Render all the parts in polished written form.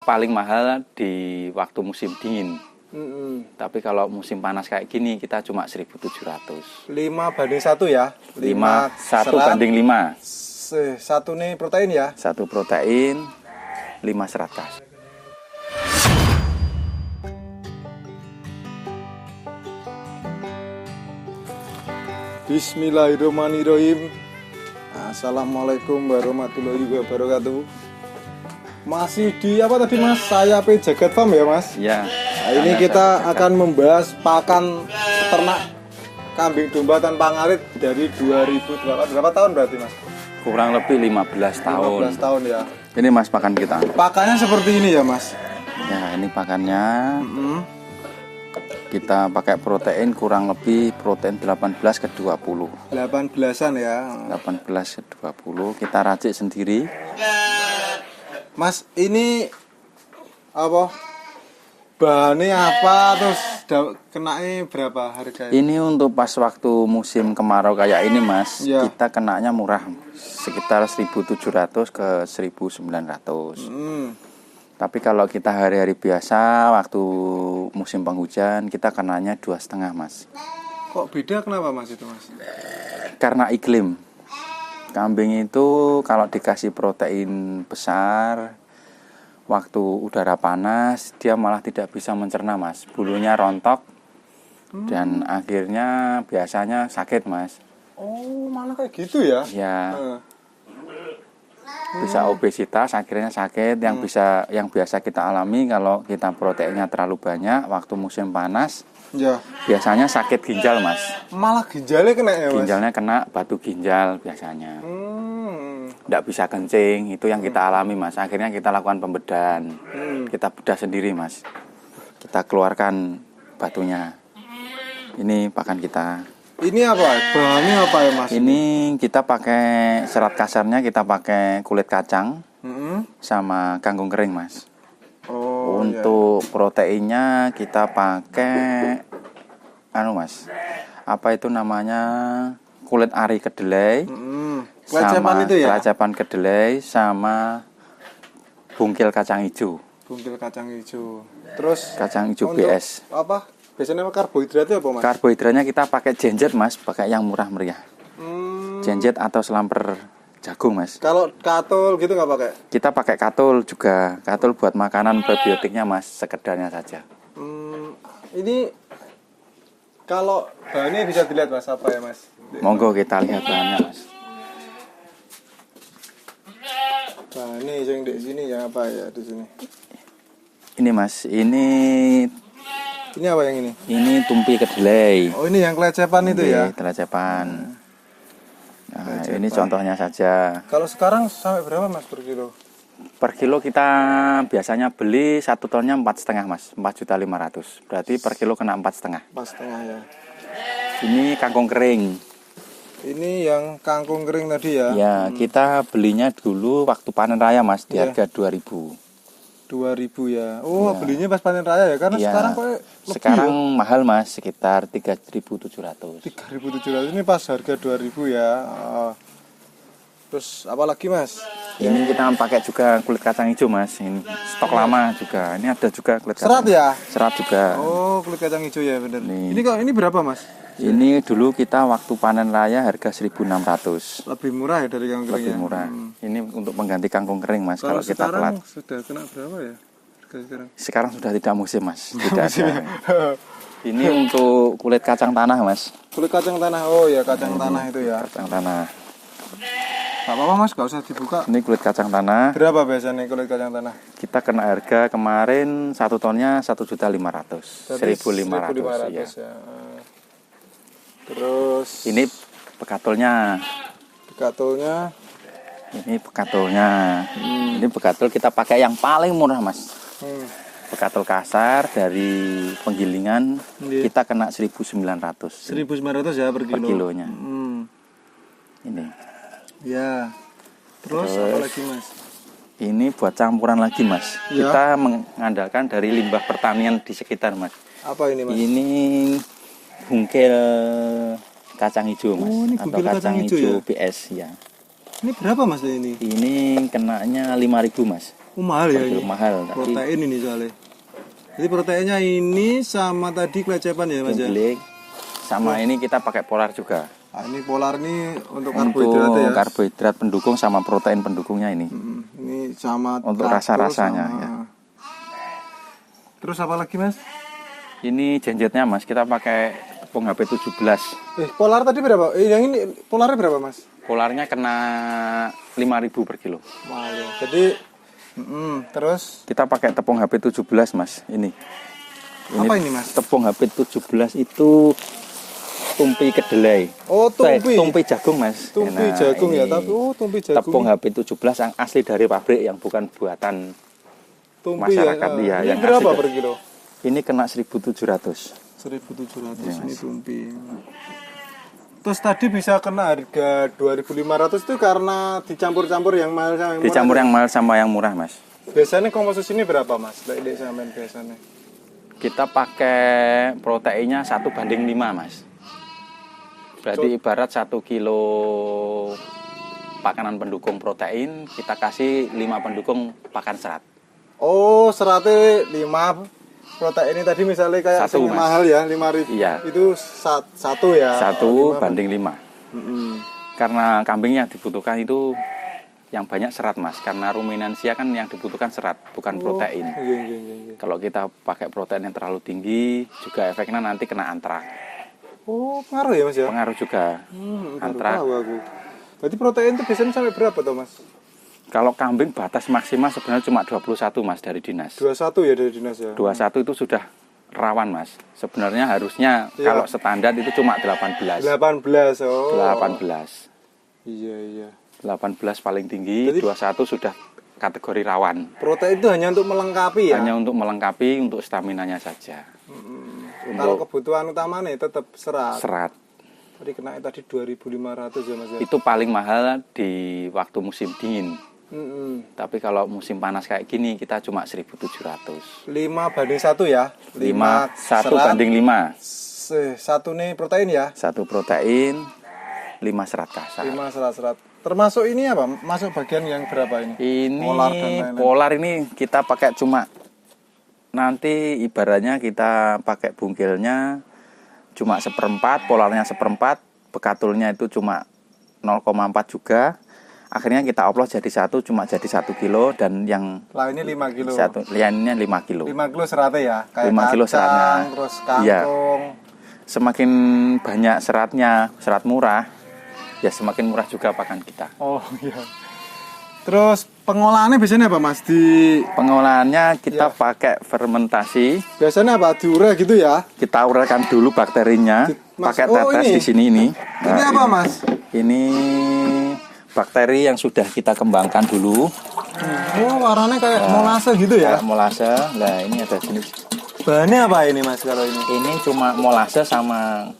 paling mahal di waktu musim dingin. Tapi kalau musim panas kayak gini kita cuma 1.700. 5:1 ya? 1 banding 5. Satu nih protein ya? 1 protein, 5 serat. Bismillahirrahmanirrahim. Assalamualaikum warahmatullahi wabarakatuh. Masih di apa tadi Mas? Saya Jagat Farm ya Mas? Ya. Nah, ini kita akan membahas pakan ternak kambing domba tanpa ngarit dari 2000 berapa tahun berarti Mas? Kurang lebih 15 tahun. 15 tahun ya. Ini Mas pakan kita. Pakannya seperti ini ya Mas? Ya, ini pakannya. Kita pakai protein kurang lebih protein 18 ke 20. 18-an ya. 18 ke 20. Kita racik sendiri. Mas, ini apa? Bahannya apa? Terus kenanya berapa harganya? Ini untuk pas waktu musim kemarau kayak ini Mas, ya. Kita kenanya murah, sekitar 1.700 ke 1.900. Tapi kalau kita hari-hari biasa, waktu musim penghujan, kita kenanya 2,5 Mas. Kok beda kenapa Mas itu Mas? Karena iklim. Kambing itu kalau dikasih protein besar, waktu udara panas, dia malah tidak bisa mencerna Mas. Bulunya rontok, dan akhirnya biasanya sakit Mas. Oh, malah kayak gitu ya? Ya. Bisa obesitas, akhirnya sakit. Yang biasa kita alami kalau kita proteinnya terlalu banyak waktu musim panas, ya. Biasanya sakit ginjal Mas. Malah ginjalnya kena ya Mas? Ginjalnya kena batu ginjal biasanya. Nggak bisa kencing, itu yang kita alami Mas. Akhirnya kita lakukan pembedahan. Kita bedah sendiri Mas. Kita keluarkan batunya. Ini pakan kita. Ini apa? Bahannya apa ya Mas? Ini kita pakai serat kasarnya, kita pakai kulit kacang sama kangkung kering Mas. Oh, untuk proteinnya kita pakai Mas. Apa itu namanya? Kulit ari kedelai. Kelacapan itu ya? Kelacapan kedelai sama bungkil kacang hijau. Bungkil kacang hijau. Terus kacang hijau BS. Apa? Biasanya karbohidratnya apa Mas? Karbohidratnya kita pakai jenjet Mas, pakai yang murah meriah. Jenjet atau selamper jagung Mas. Kalau katul gitu nggak pakai? Kita pakai katul juga. Katul buat makanan probiotiknya Mas, sekedarnya saja. Ini kalau bahannya bisa dilihat Mas apa ya Mas? Monggo kita lihat bahannya Mas. Bahannya yang di sini ya apa ya di sini? Ini Mas, ini apa yang ini? Ini tumpi kedelai. Oh, ini yang kelecepan itu ya? Kelecepan. Nah, ini contohnya saja. Kalau sekarang sampai berapa Mas per kilo? Per kilo kita biasanya beli 1 tonnya 4,5 Mas, 4.500.000. Berarti per kilo kena 4,5. 4,5 ya. Ini kangkung kering. Ini yang kangkung kering tadi ya? Ya, kita belinya dulu waktu panen raya Mas, di harga 2.000. 2.000 ya. Oh, ya. Belinya pas panen raya ya? Karena ya. Sekarang kok sekarang ya? Mahal Mas, sekitar 3.700. 3.700 ini pas harga 2.000 ya. Terus apa lagi Mas? Ini kita pakai juga kulit kacang hijau Mas. Ini stok lama juga. Ini ada juga kulit kacang. Serat ya? Serat juga. Oh, kulit kacang hijau ya benar. Ini berapa Mas? Ini dulu kita waktu panen raya harga 1.600. Lebih murah ya dari kangkung kering. Lebih murah. Ini untuk mengganti kangkung kering Mas. Kalau kita telat. Sudah kena berapa ya? Sekarang sudah tidak musim Mas. Tidak ada. Ini untuk kulit kacang tanah Mas. Kulit kacang tanah. Oh ya, kacang tanah itu ya. Kacang tanah. Gak apa-apa Mas, gak usah dibuka. Ini kulit kacang tanah. Berapa biasanya kulit kacang tanah? Kita kena harga kemarin 1 tonnya 1.500.000. 1.500 ya. Terus ini bekatulnya. Ini bekatulnya. Ini bekatul kita pakai yang paling murah Mas. Bekatul kasar dari penggilingan kita kena 1.900. 1.900 ya per kilonya. Ini. Ya. Terus apa lagi Mas? Ini buat campuran lagi Mas. Ya. Kita mengandalkan dari limbah pertanian di sekitar Mas. Apa ini Mas? Ini bungkil kacang hijau Mas. Ini atau kacang hijau ya? BS ya. Ini berapa Mas ini? Ini kenanya 5.000 Mas. mahal ya Betul, ini. mahal. Tapi Protein ini soalnya. Jadi proteinnya ini sama tadi kelecepan ya Mas ya. gemblik. Sama ini kita pakai polar juga. Nah, ini polar nih untuk karbohidrat Untuk ya. karbohidrat pendukung sama protein pendukungnya ini. Ini sama Untuk karbo rasa-rasanya, sama- ya. Terus apa lagi Mas? Ini genjetnya Mas, kita pakai tepung HP 17. Polar tadi berapa? Yang ini polarnya berapa Mas? Polarnya kena 5.000 per kilo. Mahal ya. Jadi terus Kita pakai tepung HP 17 Mas, ini. apa ini Mas? Tepung HP 17 itu tumpi kedelai. Oh, tumpi. Tumpi jagung Mas. Tumpi Nah, jagung ya, ini tapi tumpi jagung. Tepung HP 17 yang asli dari pabrik, yang bukan buatan tumpi masyarakat, ya. iya, Ini yang berapa asli. per kilo? Ini kena 1.700. 1.700 Iya, ini Mas. tumpi. Terus tadi bisa kena harga 2.500 itu karena dicampur-campur yang mahal sama yang murah. Dicampur yang mahal sama yang murah Mas. Biasanya komposisi ini berapa Mas? Lek sampean biasanya. Kita pakai proteinnya 1:5 Mas. Berarti ibarat 1 kilo pakanan pendukung protein, kita kasih 5 pendukung pakan serat. Oh, seratnya 5. Protein ini tadi misalnya kayak Satu, yang Mas. mahal ya, 5.000. Iya. Itu satu ya. 1:5. Mm-mm. Karena kambing yang dibutuhkan itu yang banyak serat Mas. Karena ruminansia kan yang dibutuhkan serat, bukan protein. Iya, iya, iya, iya. Kalau kita pakai protein yang terlalu tinggi, juga efeknya nanti kena antrak. Oh, pengaruh ya Mas ya? Pengaruh juga. Baru Antrak. tahu aku. Berarti protein itu biasanya sampai berapa tuh Mas? Kalau kambing batas maksimal sebenarnya cuma 21 Mas dari dinas. 21 ya dari dinas ya? 21 itu sudah rawan Mas. Sebenarnya harusnya Iya. kalau standar itu cuma 18. 18, oh. 18. Iya, iya. 18 paling tinggi, Jadi- 21 sudah kategori rawan. Protein itu hanya untuk melengkapi ya? Hanya untuk melengkapi untuk staminanya saja. Kalau Untuk kebutuhan utamanya tetap serat. serat. Tadi kena tadi 2.500 ya Mas ya? Itu paling mahal di waktu musim dingin. Tapi kalau musim panas kayak gini kita cuma 1.700. 5:1 ya? 5 1 serat, banding 5. Satu nih protein ya? 1 protein, 5 serat kasar. 5 serat-serat. Termasuk ini apa? Masuk bagian yang berapa ini? Ini Polar dan lain-lain. polar ini kita pakai cuma nanti ibaratnya kita pakai bungkilnya cuma 1/4, polarnya 1/4, bekatulnya itu cuma 0,4 juga. Akhirnya kita oplos jadi satu, cuma jadi 1 kilo, dan yang Lah ini 5 kilo. satu lainnya 5 kilo. 5 kilo seratnya ya? Kayak 5 kilo kacang, seratnya. terus Iya. kangkung. Semakin banyak seratnya, serat murah, ya semakin murah juga pakan kita. Oh iya. Terus pengolahannya biasanya apa Mas? Di Pengolahannya kita Iya. pakai fermentasi. biasanya apa? Diure gitu ya? Kita uraikan dulu bakterinya, Mas, pakai oh, tetes ini. di sini ini. Ini Nah, apa Mas? Ini bakteri yang sudah kita kembangkan dulu. Oh warnanya kayak molase gitu ya? Kayak molase. Nah, ini ada sini. Bahannya apa ini Mas kalau ini? Ini cuma molase sama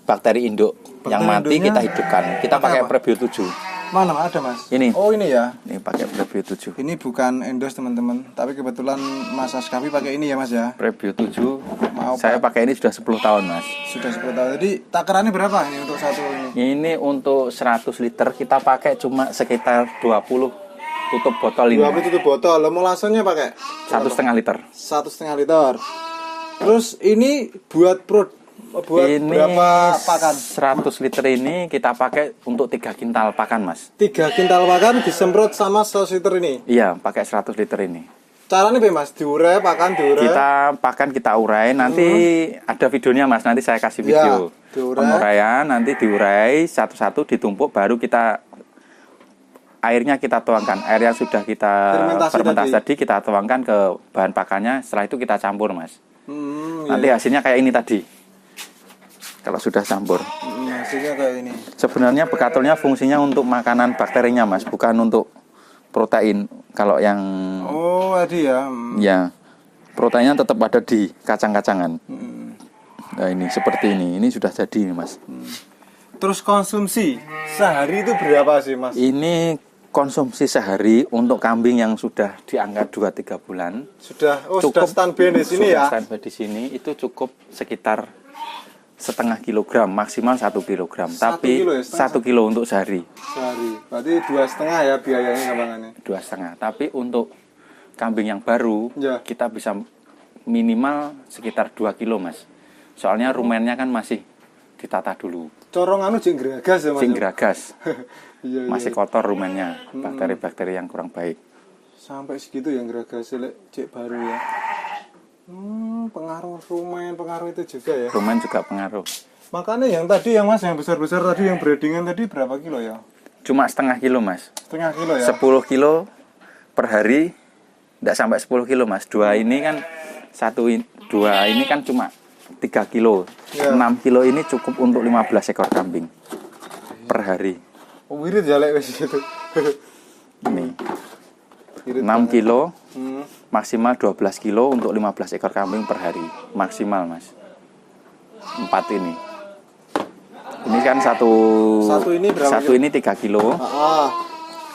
bakteri induk yang mati induknya kita hidupkan. Kita pakai pakai apa? prebio 7. Mana ada Mas? Ini. Oh ini ya? Ini pakai prebio 7. Ini bukan endos teman-teman, tapi kebetulan Mas Askapi pakai ini ya Mas ya? Prebio 7. Mau, Saya Pak. pakai ini sudah 10 tahun, Mas. Sudah 10 tahun. Jadi takarannya berapa ini untuk satu ini? Ini untuk 100 liter kita pakai cuma sekitar 20 tutup botol ini. 20 tutup botol. Molasenya pakai 1,5 liter. 1,5 liter. Terus ini buat Ini berapa pakan? 100 liter ini kita pakai untuk 3 kintal pakan, Mas. 3 kintal pakan disemprot sama 100 liter ini. Iya, pakai 100 liter ini. Caranya apa Mas? Diure, pakan diure. Kita pakan, kita urai. Nanti ada videonya, Mas. Nanti saya kasih Ya, video. diurai. Penguraian nanti diurai satu-satu, ditumpuk, baru kita airnya kita tuangkan. Air yang sudah kita fermentasi tadi kita tuangkan ke bahan pakannya. Setelah itu kita campur, Mas. Nanti hasilnya kayak ini tadi. Kalau sudah campur. Hasilnya kayak ini. Sebenarnya bekatulnya fungsinya untuk makanan bakterinya, Mas, bukan untuk protein. Kalau yang Oh, tadi ya. ya proteinnya tetap ada di kacang-kacangan. Nah, ini seperti ini. Ini sudah jadi ini, Mas. Terus konsumsi sehari itu berapa sih Mas? Ini konsumsi sehari untuk kambing yang sudah di angka 2-3 bulan. Sudah Cukup. sudah standby di sini Sudah ya. standby di sini itu cukup sekitar setengah kilogram, maksimal 1 kilogram. Tapi kilo ya, setengah? 1 kilo untuk sehari, Sehari. Berarti 2,5 ya biayanya gampangannya. 2,5. Tapi untuk kambing yang baru, Ya. kita bisa minimal sekitar 2 kilo mas. Soalnya rumennya kan masih ditata dulu. Corong anu jeng gragas ya mas. Sing geragas, Iya, iya. masih kotor rumennya, bakteri-bakteri yang kurang baik. Sampai segitu yang gragas lek cek baru ya. Pengaruh rumen, pengaruh itu juga ya. Rumen juga pengaruh. Makanya yang tadi yang mas yang besar-besar tadi yang breedingan tadi berapa kilo ya? Cuma setengah kilo mas. Setengah kilo ya. 10 kilo per hari, tidak sampai 10 kilo mas. Dua ini kan cuma 3 kilo. Ya. 6 kilo ini cukup untuk 15 ekor kambing per hari. Oh, wirid ya lek wis itu. Ini Wirid 6 kilo Hmm. maksimal 12 kilo untuk 15 ekor kambing per hari maksimal mas. 4 ini kan satu ini berapa satu ini 3 kilo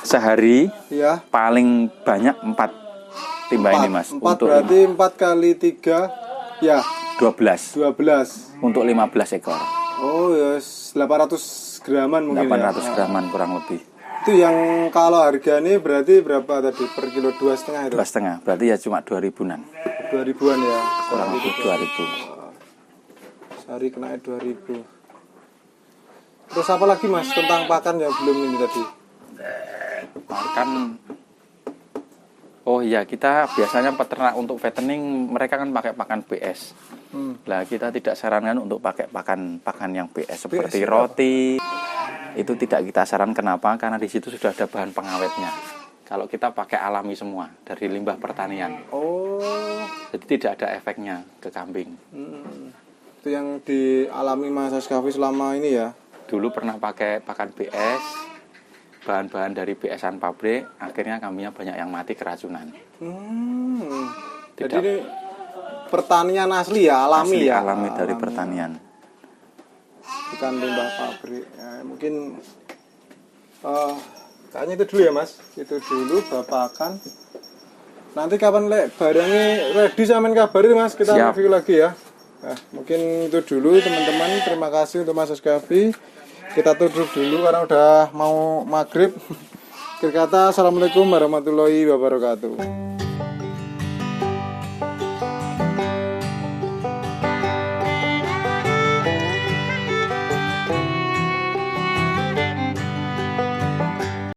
sehari, iya. paling banyak 4 timba ini mas. 4 Untuk berarti 4 kali 3 ya 12 12. untuk 15 ekor. Oh ya 800 graman mungkin 800 ya. graman kurang lebih. Itu yang kalau harganya berarti berapa tadi per kilo 2,5 itu? 2,5 berarti ya cuma 2000-an, 2000-an ya. kurang lebih 2000. Sehari kena 2000. Terus apa lagi mas tentang pakan yang belum ini tadi? Pakan, oh iya, kita biasanya peternak untuk fattening mereka kan pakai pakan BS. Lah kita tidak sarankan untuk pakai pakan yang BS seperti BS roti. Itu tidak kita sarankan. Kenapa? Karena di situ sudah ada bahan pengawetnya. Kalau kita pakai alami semua dari limbah pertanian, Oh, jadi tidak ada efeknya ke kambing. itu yang dialami Mas Askafi selama ini ya? Dulu pernah pakai pakan BS, bahan-bahan dari BS-an pabrik, akhirnya kambingnya banyak yang mati keracunan. Jadi ini pertanian asli ya, alami Asli ya? alami dari pertanian. Bukan limbah pabrik. Ya, mungkin kayaknya itu dulu ya mas. Itu dulu bapakan. Nanti kapan lek barangnya ready sampean kabarin mas. Kita Siap. review lagi ya. Nah, mungkin itu dulu teman-teman. Terima kasih untuk Mas Askafi. Kita tutup dulu karena udah mau maghrib. Akhir kata, assalamualaikum warahmatullahi wabarakatuh.